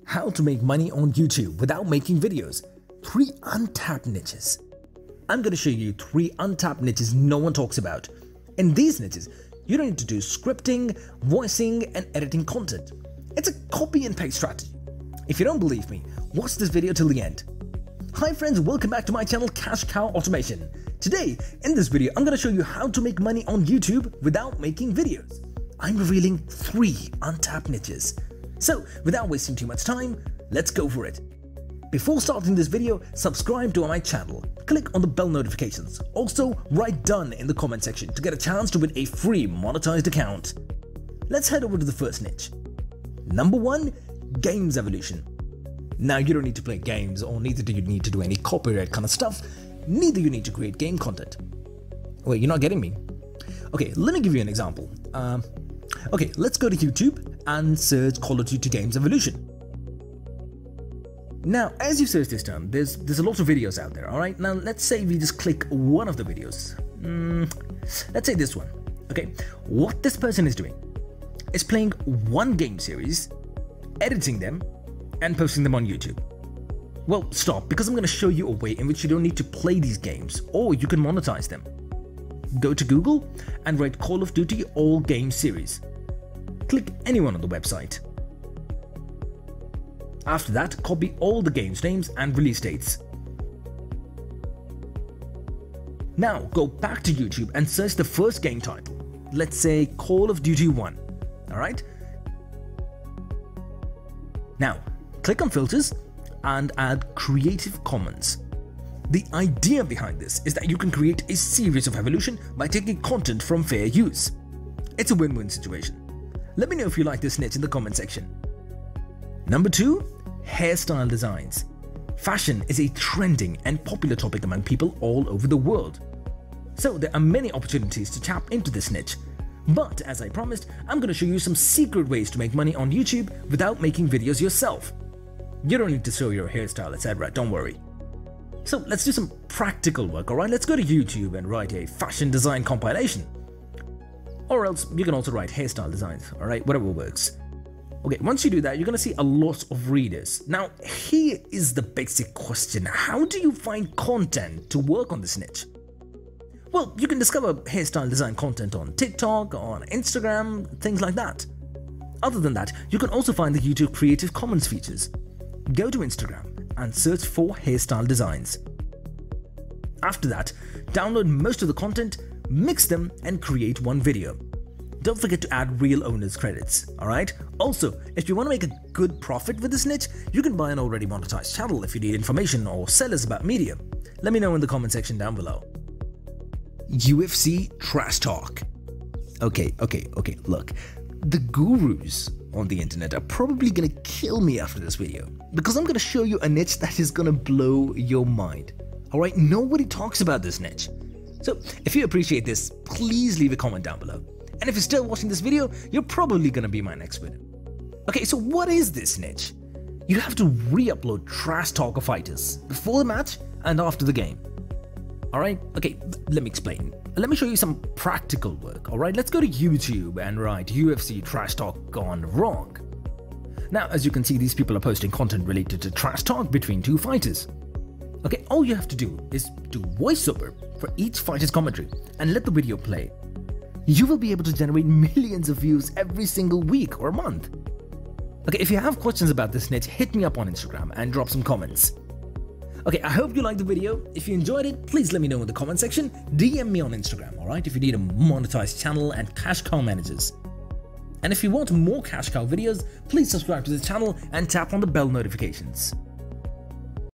How to make money on YouTube without making videos. 3 untapped niches. I'm going to show you 3 untapped niches no one talks about. In these niches, you don't need to do scripting, voicing, and editing content. It's a copy and paste strategy. If you don't believe me, watch this video till the end. Hi friends, welcome back to my channel Cash Cow Automation. Today, in this video, I'm going to show you how to make money on YouTube without making videos. I'm revealing 3 untapped niches. So, without wasting too much time, let's go for it. Before starting this video, subscribe to my channel. Click on the bell notifications. Also, write done in the comment section to get a chance to win a free monetized account. Let's head over to the first niche. Number 1, Games Evolution. Now, you don't need to play games, or neither do you need to do any copyright kind of stuff. Neither you need to create game content. Wait, you're not getting me? Okay, let me give you an example. Okay, let's go to YouTube and search Call of Duty Games Evolution. Now, as you search this term, there's a lot of videos out there, alright? Now, let's say we just click one of the videos. Let's say this one. Okay, what this person is doing is playing one game series, editing them, and posting them on YouTube. Well, stop, because I'm going to show you a way in which you don't need to play these games, or you can monetize them. Go to Google and write Call of Duty All Game Series. Click anyone on the website. After that, copy all the games names and release dates. Now, go back to YouTube and search the first game title. Let's say Call of Duty 1. Alright? Now, click on Filters and add Creative Commons. The idea behind this is that you can create a series of evolution by taking content from fair use. It's a win-win situation. Let me know if you like this niche in the comment section. Number 2, hairstyle designs. Fashion is a trending and popular topic among people all over the world. So there are many opportunities to tap into this niche. But as I promised, I'm going to show you some secret ways to make money on YouTube without making videos yourself. You don't need to show your hairstyle, etc. Don't worry. So let's do some practical work, alright? Let's go to YouTube and write a fashion design compilation. Or else you can also write hairstyle designs, alright? Whatever works. Okay, once you do that, you're going to see a lot of readers. Now, here is the basic question. How do you find content to work on this niche? Well, you can discover hairstyle design content on TikTok, on Instagram, things like that. Other than that, you can also find the YouTube Creative Commons features. Go to Instagram and search for hairstyle designs. After that, download most of the content, mix them, and create one video. Don't forget to add real owners credits, alright? Also, if you want to make a good profit with this niche, you can buy an already monetized channel if you need information or sellers about media. Let me know in the comment section down below. UFC Trash Talk. Okay, look. The gurus on the internet are probably gonna kill me after this video because I'm gonna show you a niche that is gonna blow your mind. Alright, nobody talks about this niche. So if you appreciate this, please leave a comment down below. And if you're still watching this video, you're probably gonna be my next winner. Okay, so what is this niche? You have to re-upload trash talker fighters before the match and after the game. Alright, okay, let me explain. Let me show you some practical work, alright? Let's go to YouTube and write UFC Trash Talk Gone Wrong. Now, as you can see, these people are posting content related to trash talk between 2 fighters. Okay, all you have to do is do voiceover for each fighter's commentary and let the video play. You will be able to generate millions of views every single week or month. Okay, if you have questions about this niche, hit me up on Instagram and drop some comments. Okay, I hope you liked the video. If you enjoyed it, please let me know in the comment section. DM me on Instagram, alright, if you need a monetized channel and cash cow managers. And if you want more cash cow videos, please subscribe to the channel and tap on the bell notifications.